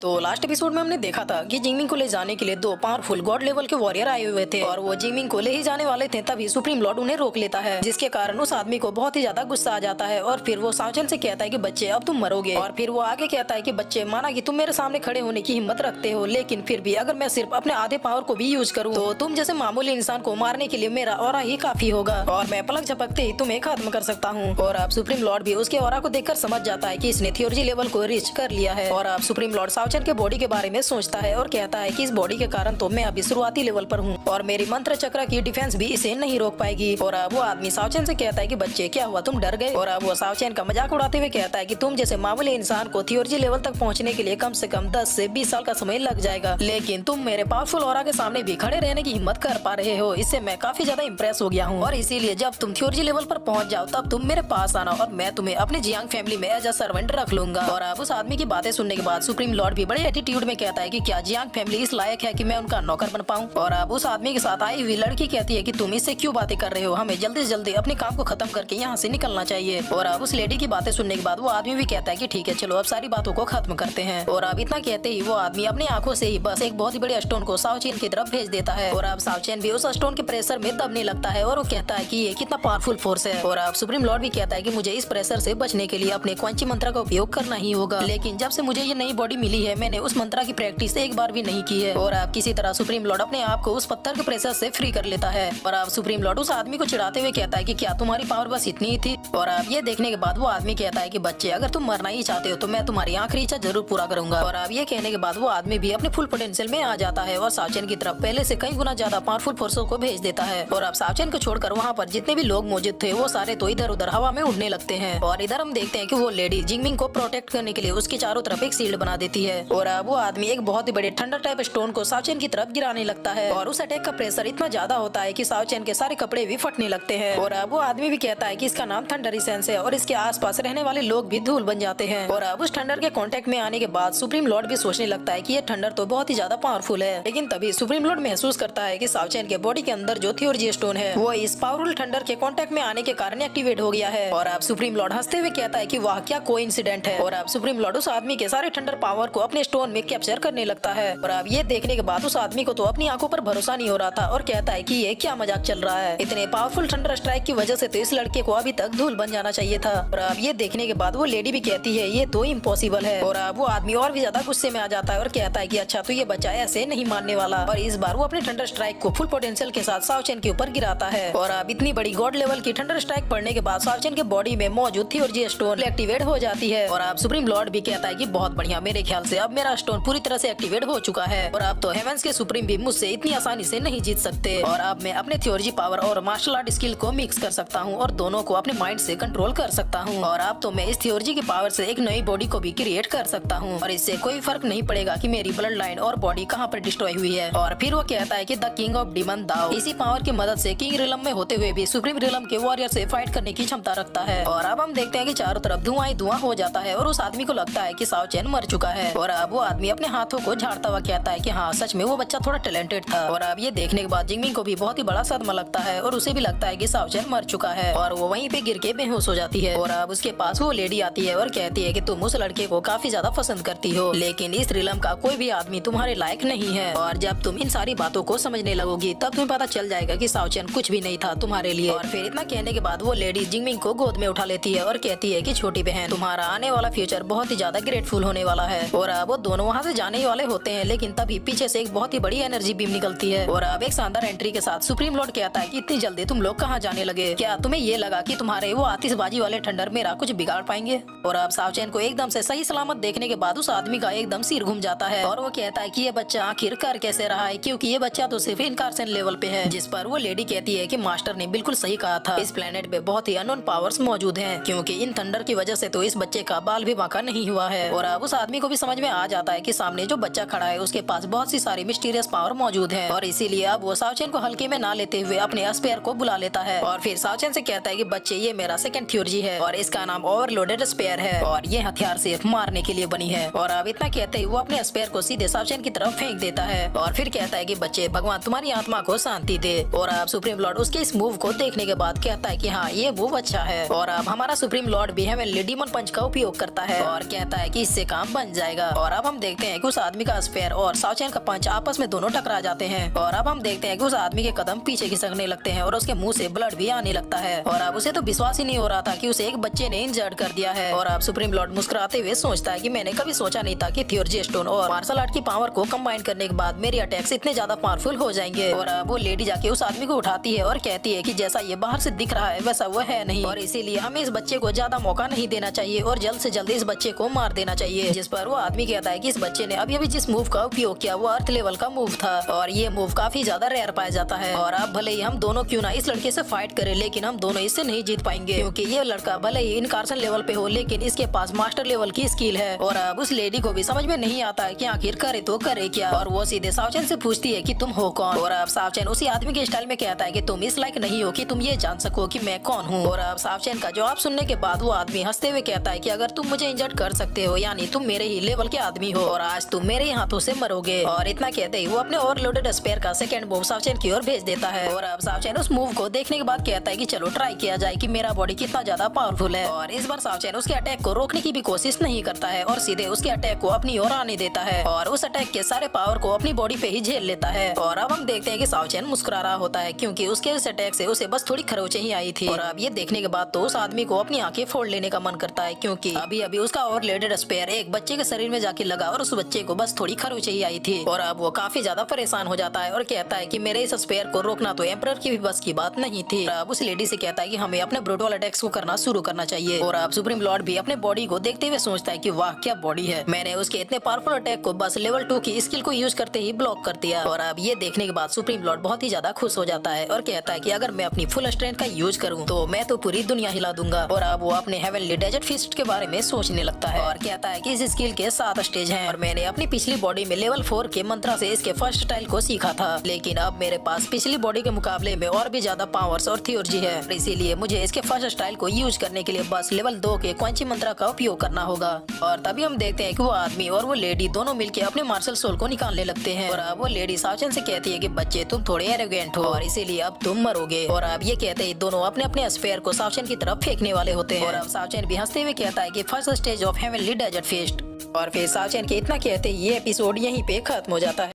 तो last episode में हमने देखा था कि जिंगमिंग को ले जाने के लिए दो पावरफुल गॉड लेवल के वॉरियर आए हुए थे और वो जिंगमिंग को ले ही जाने वाले थे। तभी सुप्रीम लॉर्ड उन्हें रोक लेता है, जिसके कारण उस आदमी को बहुत ही ज्यादा गुस्सा आ जाता है और फिर वो सावचन से कहता है कि बच्चे अब तुम मरोगे। और फिर वो आगे कहता है कि बच्चे माना कि तुम मेरे सामने खड़े होने की हिम्मत रखते हो, लेकिन फिर भी अगर मैं सिर्फ अपने आधे पावर को भी यूज करूँ तो तुम जैसे मामूली इंसान को मारने के लिए मेरा ऑरा ही काफी होगा और मैं पलक झपकते ही तुम्हें खत्म कर सकता हूँ। और अब सुप्रीम लॉर्ड भी उसके ऑरा को देखकर समझ जाता है कि इसने थियोलॉजी लेवल को रीच कर लिया है। और अब सुप्रीम लॉर्ड सावचन के बॉडी के बारे में सोचता है और कहता है कि इस बॉडी के कारण तो मैं अभी शुरुआती लेवल पर हूँ और मेरी मंत्र चक्र की डिफेंस भी इसे नहीं रोक पाएगी। और अब वो आदमी सावचन से कहता है कि बच्चे क्या हुआ, तुम डर गए? और अब वो सावचन का मजाक उड़ाते हुए कहता है कि तुम जैसे मामूली इंसान को थियोलॉजी लेवल तक पहुँचने के लिए कम से कम 10 से 20 साल का समय लग जाएगा, लेकिन तुम मेरे पावरफुल ऑरा के सामने भी खड़े रहने की हिम्मत कर पा रहे हो। इससे मैं काफी ज्यादा इम्प्रेस हो गया हूँ और इसीलिए जब तुम थियोलॉजी लेवल पर पहुँच जाओ तब तुम मेरे पास आना और मैं तुम्हें अपने जियांग फैमिली में एज अ सर्वेंट रख लूंगा। और अब उस आदमी की बातें सुनने के बाद सुप्रीम लॉर्ड भी बड़े एटीट्यूड में कहता है कि क्या जियांग फैमिली इस लायक है कि मैं उनका नौकर बन पाऊं। और अब उस आदमी के साथ आई हुई लड़की कहती है कि तुम इससे क्यों बातें कर रहे हो, हमें जल्दी से जल्दी अपने काम को खत्म करके यहाँ से निकलना चाहिए। और अब उस लेडी की बातें सुनने के बाद वो आदमी भी कहता है कि ठीक है चलो अब सारी बातों को खत्म करते हैं। और अब इतना कहते ही वो आदमी अपनी आंखों से ही बस एक बहुत ही बड़े स्टोन को सावचेन की तरफ भेज देता है। और अब सावचेन भी उस स्टोन के प्रेशर में दबने लगता है और वो कहता है कि ये कितना पावरफुल फोर्स है। और अब सुप्रीम लॉर्ड भी कहता है कि मुझे इस प्रेशर से बचने के लिए अपने क्वांची मंत्र का उपयोग करना ही होगा, लेकिन जब से मुझे ये नई बॉडी मिली है मैंने उस मंत्र की प्रैक्टिस एक बार भी नहीं की है। और अब किसी तरह सुप्रीम लॉर्ड अपने आप को उस पत्थर के प्रेशर से फ्री कर लेता है। और अब सुप्रीम लॉर्ड उस आदमी को चिढ़ाते हुए कहता है कि क्या तुम्हारी पावर बस इतनी ही थी? और अब ये देखने के बाद वो आदमी कहता है कि बच्चे अगर तुम मरना ही चाहते हो तो मैं तुम्हारी आखिरी इच्छा जरूर पूरा करूंगा। और अब ये कहने के बाद वो आदमी भी अपने फुल पोटेंशियल में आ जाता है और सावचन की तरफ पहले से कई गुना ज्यादा पावरफुल फोर्सों को भेज देता है। और अब सावचन को छोड़कर वहाँ पर जितने भी लोग मौजूद थे वो सारे तो इधर उधर हवा में उड़ने लगते हैं। और इधर हम देखते हैं कि वो लेडी जिंगमिंग को प्रोटेक्ट करने के लिए उसके चारों तरफ एक शील्ड बना देती है। और अब वो आदमी एक बहुत ही बड़े थंडर टाइप स्टोन को सावचन की तरफ गिराने लगता है और उस अटैक का प्रेशर इतना ज्यादा होता है कि सावचन के सारे कपड़े भी फटने लगते हैं। और अब वो आदमी भी कहता है कि इसका नाम थंडर इसेंस है और इसके आसपास रहने वाले लोग भी धूल बन जाते हैं। और अब उस थंडर के कांटेक्ट में आने के बाद सुप्रीम लॉर्ड भी सोचने लगता है कि ये थंडर तो बहुत ही ज्यादा पावरफुल है, लेकिन तभी सुप्रीम लॉर्ड महसूस करता है कि सावचन के बॉडी के अंदर जो थियोलॉजी स्टोन है वो इस पावरफुल थंडर के कांटेक्ट में आने के कारण एक्टिवेट हो गया है। और अब सुप्रीम लॉर्ड हंसते हुए कहता है कि वाह क्या कोइंसिडेंट है। और अब सुप्रीम लॉर्ड उस आदमी के सारे थंडर पावर को अपने स्टोन में कैप्चर करने लगता है। और अब ये देखने के बाद उस आदमी को तो अपनी आंखों पर भरोसा नहीं हो रहा था और कहता है कि ये क्या मजाक चल रहा है, इतने पावरफुल थंडर स्ट्राइक की वजह से तो इस लड़के को अभी तक धूल बन जाना चाहिए था। और अब ये देखने के बाद वो लेडी भी कहती है ये तो इम्पॉसिबल है। और अब वो आदमी और भी ज्यादा गुस्से में आ जाता है और कहता है कि अच्छा तो ये बच्चा ऐसे नहीं मानने वाला। और इस बार वो अपने थंडर स्ट्राइक को फुल पोटेंशियल के साथ सावचन के ऊपर गिराता है। और अब इतनी बड़ी गॉड लेवल की थंडर स्ट्राइक पड़ने के बाद सावचन के बॉडी में मौजूद थियोलॉजी स्टोन एक्टिवेट हो जाती है। और अब सुप्रीम लॉर्ड भी कहता है कि बहुत बढ़िया, मेरे ख्याल से अब मेरा स्टोन पूरी तरह से एक्टिवेट हो चुका है और अब तो हेवेंस के सुप्रीम भी मुझसे इतनी आसानी से नहीं जीत सकते। और अब मैं अपने थियोलॉजी पावर और मार्शल आर्ट स्किल को मिक्स कर सकता हूँ और दोनों को अपने माइंड से कंट्रोल कर सकता हूँ। और अब तो मैं इस थियोलॉजी की पावर से एक नई बॉडी को भी क्रिएट कर सकता हूँ और इससे कोई फर्क नहीं पड़ेगा कि मेरी ब्लड लाइन और बॉडी कहाँ पर डिस्ट्रॉय हुई है। और फिर वो कहता है कि द किंग ऑफ डिमन दाओ इसी पावर की मदद से किंग रिलम में होते हुए भी सुप्रीम रिलम के वॉरियर से फाइट करने की क्षमता रखता है। और अब हम देखते हैं कि चारों तरफ धुआं ही धुआं हो जाता है और उस आदमी को लगता है कि सावचन मर चुका है। और अब वो आदमी अपने हाथों को झाड़ता हुआ कहता है कि हाँ सच में वो बच्चा थोड़ा टैलेंटेड था। और अब ये देखने के बाद जिंगमिंग को भी बहुत ही बड़ा सदमा लगता है और उसे भी लगता है कि सावचन मर चुका है और वो वहीं पे गिर के बेहोश हो जाती है। और अब उसके पास वो लेडी आती है और कहती है कि तुम उस लड़के को काफी ज्यादा पसंद करती हो, लेकिन इस रिलम का कोई भी आदमी तुम्हारे लायक नहीं है। और जब तुम इन सारी बातों को समझने लगोगी तब तुम्हें पता चल जाएगा कि सावचन कुछ भी नहीं था तुम्हारे लिए। और फिर इतना कहने के बाद वो लेडी जिंगमिंग को गोद में उठा लेती है और कहती है कि छोटी बहन तुम्हारा आने वाला फ्यूचर बहुत ही ज्यादा ग्रेटफुल होने वाला है। और अब वो दोनों वहाँ से जाने ही वाले होते हैं, लेकिन तभी पीछे से एक बहुत ही बड़ी एनर्जी बीम निकलती है। और अब एक शानदार एंट्री के साथ सुप्रीम लॉर्ड कहता है कि इतनी जल्दी तुम लोग कहाँ जाने लगे, क्या तुम्हें ये लगा कि तुम्हारे वो आतिशबाजी वाले थंडर मेरा कुछ बिगाड़ पाएंगे? और अब सावचन को एकदम से सही सलामत देखने के बाद उस आदमी का एकदम सिर घूम जाता है और वो कहता है कि ये बच्चा आखिर कर कैसे रहा है, क्योंकि ये बच्चा तो सिर्फ इनकार्सन लेवल पे है। जिस पर वो लेडी कहती है कि मास्टर ने बिल्कुल सही कहा था, इस प्लेनेट पे बहुत ही अननोन पावर्स मौजूद हैं, क्योंकि इन थंडर की वजह से तो इस बच्चे का बाल भी बांका नहीं हुआ है। और अब उस आदमी को भी समझ में आ जाता है कि सामने जो बच्चा खड़ा है उसके पास बहुत सी सारी मिस्टीरियस पावर मौजूद है और इसीलिए अब वो सावचन को हल्के में ना लेते हुए अपने स्पेयर को बुला लेता है। और फिर सावचन से कहता है कि बच्चे ये मेरा सेकंड थियोलॉजी है और इसका नाम ओवरलोडेड स्पेयर है और ये हथियार सिर्फ मारने के लिए बनी है। और अब इतना कहते ही वो अपने स्पेयर को सीधे सावचन की तरफ फेंक देता है और फिर कहता है कि बच्चे भगवान तुम्हारी आत्मा को शांति दे। और अब सुप्रीम लॉर्ड उसके इस मूव को देखने के बाद कहता है कि हाँ ये मूव अच्छा है। और अब हमारा सुप्रीम लॉर्ड भी हेवनली डीमन पंच का उपयोग करता है और कहता है कि इससे काम बन जाएगा। और अब हम देखते हैं कि उस आदमी का स्पेयर और सावचैन का पंच आपस में दोनों टकरा जाते हैं और अब हम देखते हैं कि उस आदमी के कदम पीछे खिसकने लगते हैं और उसके मुंह से ब्लड भी आने लगता है और अब उसे तो विश्वास ही नहीं हो रहा था कि उसे एक बच्चे ने इंजर्ड कर दिया है। और अब सुप्रीम लॉर्ड मुस्कुराते हुए सोचता है कि मैंने कभी सोचा नहीं था कि थियोरजी स्टोन और मार्शल आर्ट की पावर को कंबाइन करने के बाद मेरे अटैक्स इतने ज्यादा पावरफुल हो जाएंगे। और अब वो लेडी जाके उस आदमी को उठाती है और कहती है कि जैसा ये बाहर से दिख रहा है वैसा वो है नहीं और इसीलिए हमें इस बच्चे को ज्यादा मौका नहीं देना चाहिए और जल्द से जल्द इस बच्चे को मार देना चाहिए। जिस पर वो आदमी कहता है कि इस बच्चे ने अभी जिस मूव का उपयोग किया वो अर्थ लेवल का मूव था और ये मूव काफी ज्यादा रेयर पाया जाता है और अब भले ही हम दोनों क्यों ना इस लड़के से फाइट करें लेकिन हम दोनों इससे नहीं जीत पाएंगे क्योंकि ये लड़का भले ही इनकार्सन लेवल पे हो लेकिन इसके पास मास्टर लेवल की स्किल है। और अब उस लेडी को भी समझ में नहीं आता है कि आखिर करे तो करे क्या और वो सीधे सावचैन से पूछती है कि तुम हो कौन। और अब सावचैन उसी आदमी के स्टाइल में कहता है कि तुम इस लायक नहीं हो कि तुम ये जान सको कि मैं कौन हूँ। और अब सावचैन का जवाब सुनने के बाद वो आदमी हंसते हुए कहता है कि अगर तुम मुझे इंजर्ड कर सकते हो यानी तुम मेरे ही लेवल के आदमी हो और आज तुम मेरे हाथों से मरोगे। और इतना कहते ही वो अपने ओवरलोडेड स्पेयर का सेकंड मूव सावचैन की ओर भेज देता है। और अब सावचैन उस मूव को देखने के बाद कहता है कि चलो ट्राई किया जाए कि मेरा बॉडी कितना ज्यादा पावरफुल है। और इस बार सावचैन उसके अटैक को रोकने की भी कोशिश नहीं करता है और सीधे उसके अटैक को अपनी ओर आने देता है और उस अटैक के सारे पावर को अपनी बॉडी पे ही झेल लेता है। और अब हम देखते हैं कि सावचैन मुस्कुरा रहा होता है क्योंकि उसके इस अटैक से उसे बस थोड़ी खरोंचे ही आई थी। और अब ये देखने के बाद तो उस आदमी को अपनी आंखें फोड़ लेने का मन करता है क्योंकि अभी अभी उसका ओवरलोडेड स्पेयर एक बच्चे के शरीर में जाके लगा और उस बच्चे को बस थोड़ी खरोंचे ही आई थी। और अब वो काफी ज्यादा परेशान हो जाता है और कहता है कि मेरे इस स्पेयर को रोकना तो एम्परर की भी बस की बात नहीं थी। अब उस लेडी से कहता है कि हमें अपने ब्रूटल अटैक्स को करना शुरू करना चाहिए। और अब सुप्रीम लॉर्ड भी अपने बॉडी को देखते हुए सोचता है कि वाह क्या बॉडी है, मैंने उसके इतने पावरफुल अटैक को बस लेवल 2 की स्किल को यूज करते ही ब्लॉक कर दिया। और अब ये देखने के बाद सुप्रीम लॉर्ड बहुत ही ज्यादा खुश हो जाता है और कहता है कि अगर मैं अपनी फुल स्ट्रेंथ का यूज करूँ तो मैं तो पूरी दुनिया हिला दूंगा। और अब वो अपने हेवनली डेजर्ट फिस्ट के बारे में सोचने लगता है और कहता है कि इस स्किल के 7 स्टेज हैं और मैंने अपनी पिछली बॉडी में लेवल 4 के मंत्रा से इसके फर्स्ट स्टाइल को सीखा था लेकिन अब मेरे पास पिछली बॉडी के मुकाबले में और भी ज्यादा पावर्स और थियोरजी है इसीलिए मुझे इसके फर्स्ट स्टाइल को यूज करने के लिए बस लेवल 2 के क्वांची मंत्रा का उपयोग करना होगा। और तभी हम देखते हैं कि वो आदमी और वो लेडी दोनों मिलकर अपने मार्शल सोल को निकालने लगते हैं। और अब वो लेडी सावचैन से कहती है कि बच्चे तुम थोड़े एरोगेंट हो और इसीलिए अब तुम मरोगे। और अब ये कहते ही दोनों अपने अपने स्फेयर को सावचैन की तरफ फेंकने वाले होते हैं। और अब सावचैन भी हंसते हुए कहता है कि first stage of heavenly dessert feast. और फिर सावचैन के इतना कहते ही ये एपिसोड यहीं पे खत्म हो जाता है।